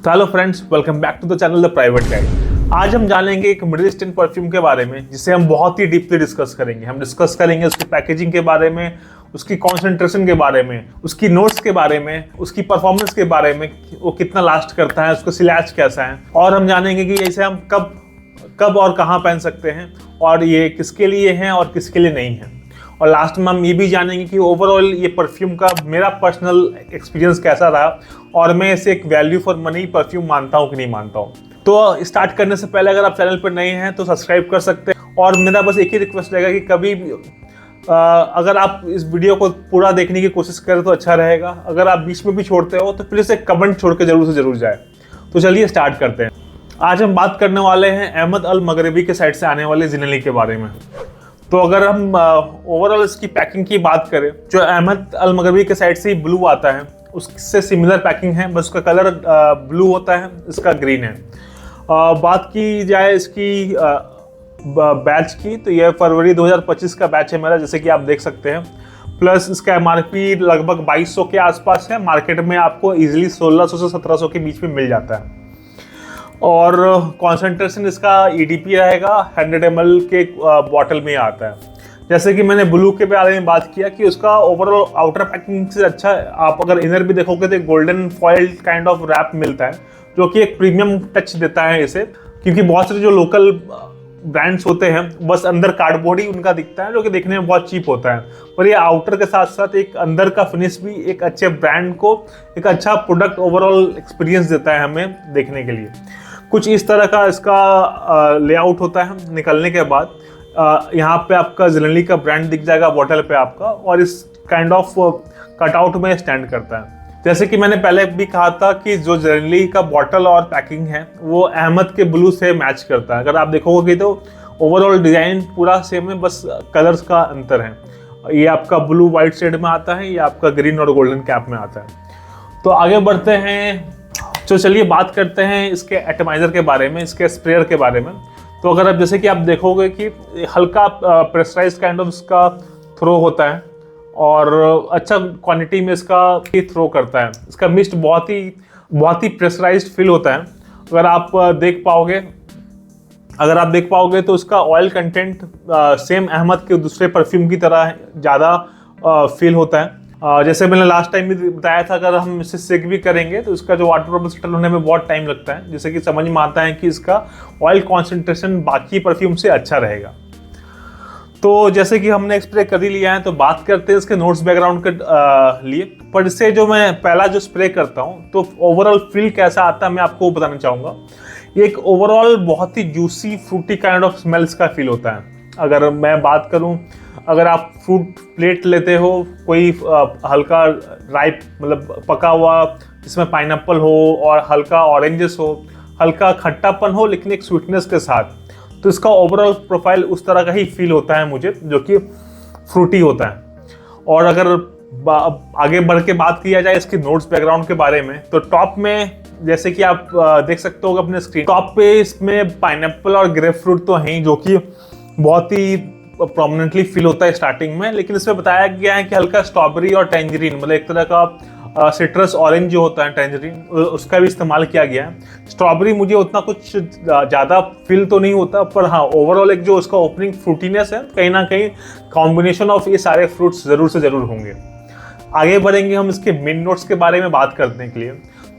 तो hello friends, welcome back to the channel the private guide. आज हम जानेंगे एक मिडिल ईस्टर्न परफ्यूम के बारे में, जिसे हम बहुत ही डीपली डिस्कस करेंगे। हम डिस्कस करेंगे उसकी पैकेजिंग के बारे में, उसकी कॉन्सेंट्रेशन के बारे में, उसकी नोट्स के बारे में, उसकी परफॉर्मेंस के बारे में, वो कितना लास्ट करता है, उसका सिलैज कैसा है, और हम जानेंगे कि इसे हम कब और कहाँ पहन सकते हैं, और ये किसके लिए है और किसके लिए नहीं है। और लास्ट में हम ये भी जानेंगे कि ओवरऑल ये परफ्यूम का मेरा पर्सनल एक्सपीरियंस कैसा रहा, और मैं इसे एक वैल्यू फॉर मनी परफ्यूम मानता हूँ कि नहीं मानता हूँ। तो स्टार्ट करने से पहले अगर आप चैनल पर नए हैं तो सब्सक्राइब कर सकते हैं, और मेरा बस एक ही रिक्वेस्ट रहेगा कि कभी अगर आप इस वीडियो को पूरा देखने की कोशिश करें तो अच्छा रहेगा। अगर आप बीच में भी छोड़ते हो तो प्लीज़ एक कमेंट छोड़ के जरूर से जरूर जाए। तो चलिए स्टार्ट करते हैं। आज हम बात करने वाले हैं अहमद अल मगरबी के साइड से आने वाले ज़िनेली के बारे में। तो अगर हम ओवरऑल इसकी पैकिंग की बात करें, जो अहमद अल मगरबी के साइड से ही ब्लू आता है उससे सिमिलर पैकिंग है, बस उसका कलर ब्लू होता है, इसका ग्रीन है। बात की जाए इसकी बैच की, तो यह फरवरी 2025 का बैच है मेरा, जैसे कि आप देख सकते हैं। प्लस इसका एमआरपी लगभग 2200 के आसपास है। मार्केट में आपको इजीली 1600 से 1700 के बीच में मिल जाता है। और कॉन्सेंट्रेशन इसका EDP रहेगा, 100 ml के बॉटल में आता है। जैसे कि मैंने ब्लू के बारे में बात किया कि उसका ओवरऑल आउटर पैकिंग से अच्छा, आप अगर इनर भी देखोगे तो golden foil kind of wrap मिलता है, जो कि एक प्रीमियम टच देता है इसे। क्योंकि बहुत सारे जो लोकल ब्रांड्स होते हैं बस अंदर कार्डबोर्ड ही उनका दिखता है, जो कि देखने में बहुत चीप होता है। पर ये आउटर के साथ साथ एक अंदर का फिनिश भी एक अच्छे ब्रांड को एक अच्छा प्रोडक्ट ओवरऑल एक्सपीरियंस देता है हमें देखने के लिए। कुछ इस तरह का इसका लेआउट होता है। निकलने के बाद यहाँ पे आपका ज़िनेली का ब्रांड दिख जाएगा बॉटल पे आपका, और इस काइंड ऑफ कटआउट में स्टैंड करता है। जैसे कि मैंने पहले भी कहा था कि जो ज़िनेली का बॉटल और पैकिंग है वो अहमद के ब्लू से मैच करता है। अगर आप देखोगे तो ओवरऑल डिज़ाइन पूरा सेम है, बस कलर्स का अंतर है। ये आपका ब्लू वाइट शेड में आता है, ये आपका ग्रीन और गोल्डन कैप में आता है। तो आगे बढ़ते हैं। तो चलिए बात करते हैं इसके एटमाइज़र के बारे में, इसके स्प्रेयर के बारे में। तो अगर आप जैसे कि आप देखोगे कि हल्का प्रेशराइज काइंड ऑफ इसका थ्रो होता है, और अच्छा क्वांटिटी में इसका थ्रो करता है। इसका मिस्ट बहुत ही प्रेशराइज्ड फील होता है। अगर आप देख पाओगे तो उसका ऑयल कंटेंट सेम अहमद के दूसरे परफ्यूम की तरह ज़्यादा फील होता है। जैसे मैंने लास्ट टाइम भी बताया था, अगर हम इसे सिक भी करेंगे तो इसका जो वाटर बबल सेटल होने में बहुत टाइम लगता है, जैसे कि समझ में आता है कि इसका ऑयल कॉन्सेंट्रेशन बाकी परफ्यूम से अच्छा रहेगा। तो जैसे कि हमने स्प्रे कर ही लिया है, तो बात करते हैं इसके नोट्स बैकग्राउंड के लिए। पर इससे जो मैं पहला जो स्प्रे करता हूँ तो ओवरऑल फील कैसा आता है मैं आपको बताना चाहूँगा। ये एक ओवरऑल बहुत ही juicy fruity kind of smells का फील होता है। अगर मैं बात करूँ, अगर आप फ्रूट प्लेट लेते हो, कोई हल्का राइप मतलब पका हुआ जिसमें पाइनएप्पल हो और हल्का ऑरेंजेस हो, हल्का खट्टापन हो लेकिन एक स्वीटनेस के साथ, तो इसका ओवरऑल प्रोफाइल उस तरह का ही फील होता है मुझे, जो कि फ्रूटी होता है। और अगर आगे बढ़ के बात किया जाए इसकी नोट्स बैकग्राउंड के बारे में, तो टॉप में जैसे कि आप देख सकते हो अपने स्क्रीन, टॉप पे इसमें पाइनएप्पल और ग्रेप फ्रूट तो हैं, जो कि बहुत ही प्रोमिनेंटली फील होता है स्टार्टिंग में। लेकिन इसमें बताया गया है कि हल्का स्ट्रॉबेरी और टेंजरीन, मतलब एक तरह का सिट्रस ऑरेंज जो होता है टेंजरीन, उसका भी इस्तेमाल किया गया है। स्ट्रॉबेरी मुझे उतना कुछ ज़्यादा फील तो नहीं होता, पर हाँ ओवरऑल एक जो उसका ओपनिंग फ्रूटीनेस है, कहीं ना कहीं कॉम्बिनेशन ऑफ ये सारे फ्रूट्स ज़रूर से ज़रूर होंगे। आगे बढ़ेंगे हम इसके मिड नोट्स के बारे में बात करने के लिए।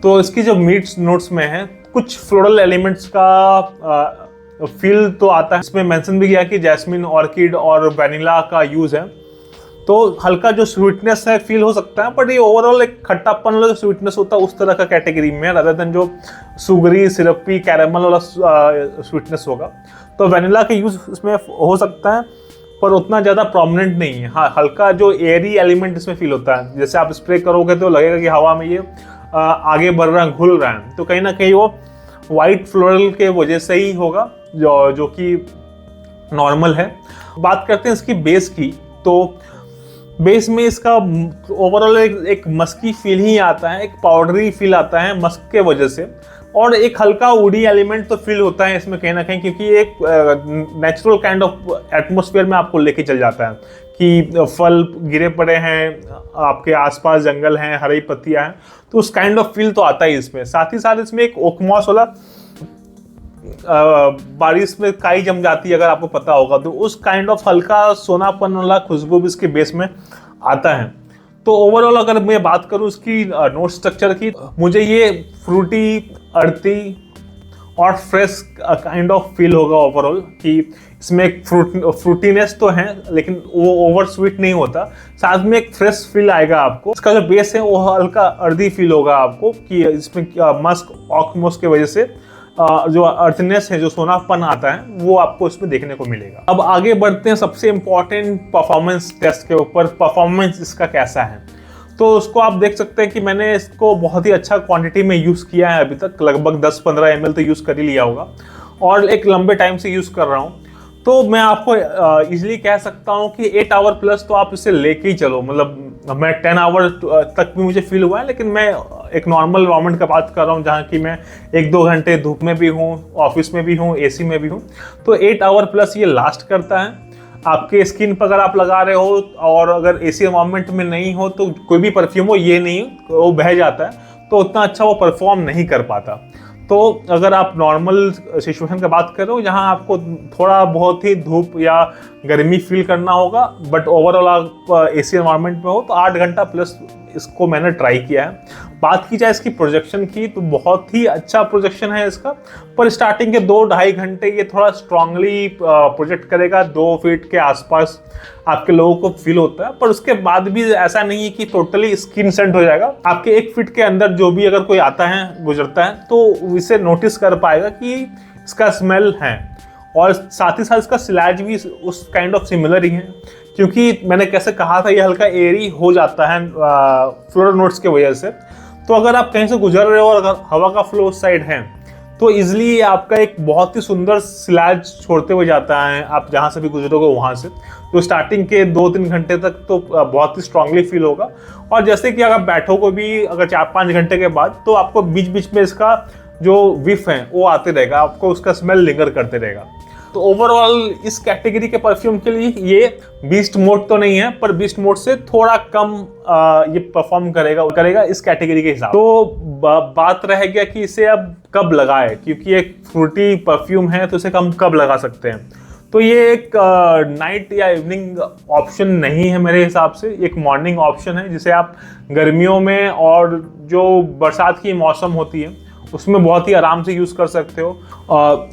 तो इसकी जो मिड नोट्स में है कुछ फ्लोरल एलिमेंट्स का फील तो आता है। इसमें मेंशन भी किया कि जैस्मिन, ऑर्किड और वैनिला का यूज़ है। तो हल्का जो स्वीटनेस है फील हो सकता है, बट ये ओवरऑल एक खट्टापन वाला जो स्वीटनेस होता है उस तरह का कैटेगरी में, रादर देन जो सुगरी सिरपी कैरेमल वाला स्वीटनेस होगा। तो वैनिला का यूज़ इसमें हो सकता है, पर उतना ज़्यादा प्रोमिनेंट नहीं है। हाँ, हल्का जो एयरी एलिमेंट इसमें फील होता है, जैसे आप स्प्रे करोगे तो लगेगा कि हवा में ये आगे बढ़ रहा है, घुल रहा है। तो कहीं ना कहीं वो वाइट फ्लोरल के वजह से ही होगा, जो कि नॉर्मल है। बात करते हैं इसकी बेस की। तो बेस में इसका ओवरऑल एक मस्की फील ही आता है, एक पाउडरी फील आता है मस्क के वजह से, और एक हल्का वुडी एलिमेंट तो फील होता है इसमें कहीं ना कहीं, क्योंकि एक नेचुरल काइंड ऑफ एटमॉस्फेयर में आपको लेके चल जाता है कि फल गिरे पड़े हैं, आपके आसपास जंगल हैं, हरी पत्तियां हैं, तो उस काइंड ऑफ फील तो आता ही इसमें। साथ ही साथ इसमें एक ओकमॉस वाला बारिश में काई जम जाती है अगर आपको पता होगा, तो उस काइंड ऑफ हल्का सोनापन वाला खुशबू भी इसके बेस में आता है। तो ओवरऑल अगर मैं बात करूं इसकी नोट स्ट्रक्चर की, मुझे ये फ्रूटी, अर्थी और फ्रेश काइंड ऑफ फील होगा ओवरऑल, कि इसमें एक फ्रूटीनेस तो है लेकिन वो ओवर स्वीट नहीं होता, साथ में एक फ्रेश फील आएगा आपको। इसका जो बेस है वो हल्का अर्दी फील होगा आपको, कि इसमें मस्क ऑकमोस की वजह से जो अर्थनेस है, जो सोनापन आता है, वो आपको इसमें देखने को मिलेगा। अब आगे बढ़ते हैं सबसे इंपॉर्टेंट परफॉर्मेंस टेस्ट के ऊपर। परफॉर्मेंस इसका कैसा है, तो उसको आप देख सकते हैं कि मैंने इसको बहुत ही अच्छा क्वांटिटी में यूज़ किया है अभी तक, लगभग 10-15 ml तो यूज़ कर ही लिया होगा, और एक लंबे टाइम से यूज़ कर रहा हूँ। तो मैं आपको इजीली कह सकता हूँ कि 8 आवर प्लस तो आप इसे लेके ही चलो। मतलब मैं 10 आवर तक भी मुझे फील हुआ है, लेकिन मैं एक नॉर्मल एनवायरनमेंट का बात कर रहा हूँ जहाँ की मैं 1-2 घंटे धूप में भी हूँ, ऑफिस में भी हूँ, एसी में भी हूँ, तो 8 आवर प्लस ये लास्ट करता है। आपके स्किन पर अगर आप लगा रहे हो और अगर एसी एनवायरनमेंट में नहीं हो तो कोई भी परफ्यूम हो, ये नहीं वो बह जाता है, तो उतना अच्छा वो परफॉर्म नहीं कर पाता। तो अगर आप नॉर्मल सिचुएशन की बात कर रहे हो जहाँ आपको थोड़ा बहुत ही धूप या गर्मी फील करना होगा, बट ओवरऑल आप एसी एनवायरनमेंट में हो, तो 8 घंटा प्लस इसको मैंने ट्राई किया है। बात की जाए इसकी प्रोजेक्शन की, तो बहुत ही अच्छा प्रोजेक्शन है इसका, पर स्टार्टिंग के 2-2.5 घंटे ये थोड़ा स्ट्रांगली प्रोजेक्ट करेगा, 2 फीट के आसपास आपके लोगों को फील होता है, पर उसके बाद भी ऐसा नहीं है कि टोटली स्किन सेंट हो जाएगा। आपके 1 फीट के अंदर जो भी अगर कोई आता है, गुजरता है, तो इसे नोटिस कर पाएगा कि इसका स्मेल है, और साथ ही साथ इसका सिलाज भी उस काइंड ऑफ सिमिलर ही है, क्योंकि मैंने कैसे कहा था ये हल्का एयरी हो जाता है फ्लोरल नोट्स की वजह से। तो अगर आप कहीं से गुजर रहे हो और अगर हवा का फ्लो उस साइड है, तो इजिली आपका एक बहुत ही सुंदर सिलाज छोड़ते हुए जाता है आप जहाँ से भी गुजरोगे वहाँ से। तो स्टार्टिंग के 2-3 घंटे तक तो बहुत ही स्ट्रांगली फील होगा, और जैसे कि अगर बैठोगे भी अगर 4-5 घंटे के बाद, तो आपको बीच बीच में इसका जो विफ है वो आते रहेगा, आपको उसका स्मेल लिंगर करते रहेगा। तो ओवरऑल इस कैटेगरी के परफ्यूम के लिए ये बीस्ट मोड तो नहीं है, पर बीस्ट मोड से थोड़ा कम ये परफॉर्म करेगा इस कैटेगरी के हिसाब। तो बात रह गया कि इसे अब कब लगाए, क्योंकि एक फ्रूटी परफ्यूम है तो इसे हम कब लगा सकते हैं। तो ये एक नाइट या इवनिंग ऑप्शन नहीं है मेरे हिसाब से, एक मॉर्निंग ऑप्शन है, जिसे आप गर्मियों में और जो बरसात की मौसम होती है उसमें बहुत ही आराम से यूज़ कर सकते हो।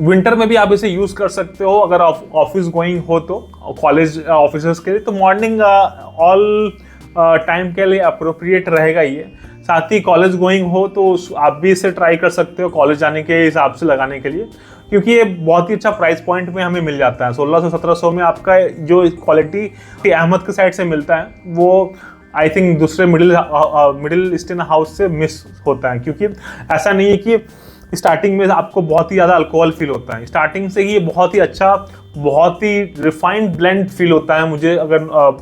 विंटर में भी आप इसे यूज़ कर सकते हो अगर ऑफिस गोइंग हो तो, कॉलेज ऑफिसर्स के लिए तो मॉर्निंग ऑल टाइम के लिए अप्रोप्रिएट रहेगा ये। साथ ही कॉलेज गोइंग हो तो आप भी इसे ट्राई कर सकते हो कॉलेज जाने के हिसाब से लगाने के लिए, क्योंकि ये बहुत ही अच्छा प्राइस पॉइंट में हमें मिल जाता है। 1600-1700 में आपका जो क्वालिटी अहमद के साइड से मिलता है वो आई थिंक दूसरे मिडिल ईस्टर्न हाउस से मिस होता है, क्योंकि ऐसा नहीं है कि स्टार्टिंग में आपको बहुत ही ज़्यादा अल्कोहल फील होता है। स्टार्टिंग से ही ये बहुत ही अच्छा, बहुत ही रिफाइंड ब्लेंड फील होता है मुझे, अगर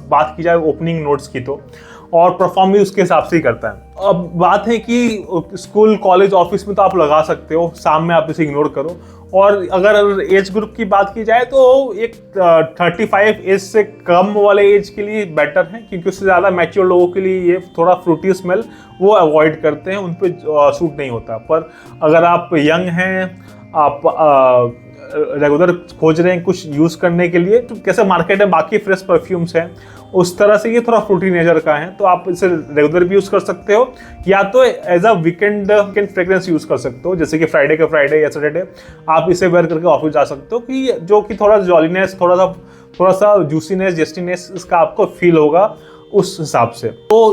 बात की जाए ओपनिंग नोट्स की तो, और परफॉर्म भी उसके हिसाब से ही करता है। अब बात है कि स्कूल कॉलेज ऑफिस में तो आप लगा सकते हो, शाम में आप इसे इग्नोर करो। और अगर एज ग्रुप की बात की जाए तो एक 35 एज से कम वाले एज के लिए बेटर है, क्योंकि उससे ज़्यादा मैच्योर लोगों के लिए ये थोड़ा फ्रूटी स्मेल वो अवॉइड करते हैं, उन पर सूट नहीं होता। पर अगर आप यंग हैं, आप रेगुलर खोज रहे हैं कुछ यूज़ करने के लिए, तो कैसे मार्केट में बाकी फ्रेश परफ्यूम्स हैं उस तरह से ये थोड़ा फ्रूटी नेचर का है, तो आप इसे रेगुलर भी यूज़ कर सकते हो, या तो as a weekend fragrance use कर सकते हो, जैसे कि फ्राइडे के फ्राइडे या सैटरडे आप इसे वेयर करके ऑफिस जा सकते हो, कि जो कि थोड़ा जॉलीनेस, थोड़ा सा जूसीनेस, जेस्टीनेस इसका आपको फील होगा उस हिसाब से। तो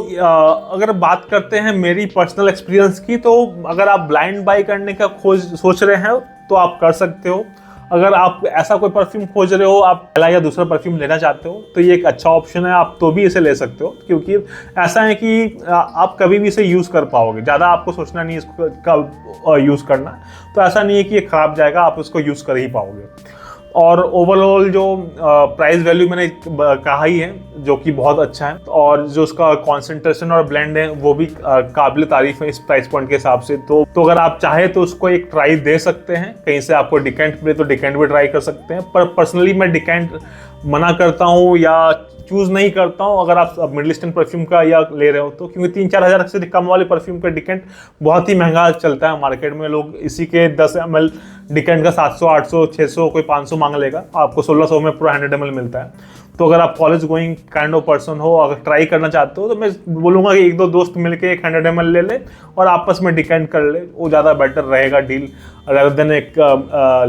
अगर बात करते हैं मेरी पर्सनल एक्सपीरियंस की, तो अगर आप ब्लाइंड बाई करने का सोच रहे हैं तो आप कर सकते हो। अगर आप ऐसा कोई परफ्यूम खोज रहे हो, आप पहला या दूसरा परफ्यूम लेना चाहते हो, तो ये एक अच्छा ऑप्शन है, आप तो भी इसे ले सकते हो, क्योंकि ऐसा है कि आप कभी भी इसे यूज़ कर पाओगे, ज़्यादा आपको सोचना नहीं इसको कब यूज़ करना, तो ऐसा नहीं है कि ये खराब जाएगा, आप इसको यूज़ कर ही पाओगे। और ओवरऑल जो प्राइस वैल्यू मैंने कहा ही है, जो कि बहुत अच्छा है, और जो उसका कॉन्सेंट्रेशन और ब्लेंड है वो भी काबिल तारीफ है इस प्राइस पॉइंट के हिसाब से। तो अगर आप चाहे तो उसको एक ट्राई दे सकते हैं, कहीं से आपको डिकेंट मिले तो डिकेंट भी ट्राई कर सकते हैं, पर पर्सनली मैं डिकेंट मना करता हूँ या चूज़ नहीं करता हूँ अगर आप मिडिल ईस्टर्न परफ्यूम का या ले रहे हो तो, क्योंकि 3-4 हज़ार से कम वाले परफ्यूम का डिकेंट बहुत ही महंगा चलता है मार्केट में। लोग इसी के 10 ml डिकेंट का 700, 800, 600, कोई 500 मांग लेगा, आपको 1600 में पूरा 100 ml मिलता है। तो अगर आप college going kind of person हो, अगर ट्राई करना चाहते हो तो मैं बोलूँगा कि 1-2 दोस्त मिलके एक 100 ml ले ले और आपस में डिकेंट कर ले, वो ज़्यादा बेटर रहेगा डील अदर देन एक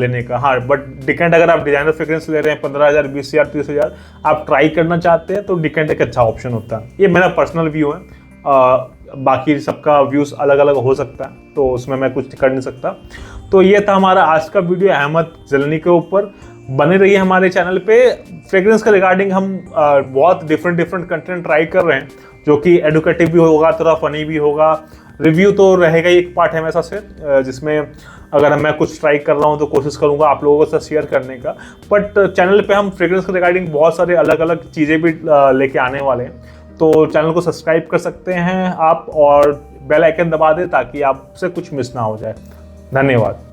लेने का। हाँ, बट डिकेंट अगर आप डिजाइनर फ्रेग्रेंस ले रहे हैं 15,000, 20,000, 30,000 आप ट्राई करना चाहते हैं तो डिकेंट एक अच्छा ऑप्शन होता है। ये मेरा पर्सनल व्यू है, बाकी सबका व्यूज़ अलग अलग हो सकता है तो उसमें मैं कुछ कर नहीं सकता। तो ये था हमारा आज का वीडियो अहमद ज़िलनी के ऊपर। बने रहिए हमारे चैनल पे। फ्रेग्रेंस के रिगार्डिंग हम बहुत डिफरेंट कंटेंट ट्राई कर रहे हैं जो कि एडुकेटिव भी होगा, थोड़ा फनी भी होगा। रिव्यू तो रहेगा ही एक पार्ट हमेशा से, जिसमें अगर मैं कुछ ट्राई कर रहा हूँ तो कोशिश करूँगा आप लोगों के साथ शेयर करने का। बट चैनल पे हम फ्रेग्रेंस के रिगार्डिंग बहुत सारे अलग अलग चीज़ें भी लेके आने वाले हैं, तो चैनल को सब्सक्राइब कर सकते हैं आप और बेल आइकन दबा दें ताकि आपसे कुछ मिस ना हो जाए। धन्यवाद।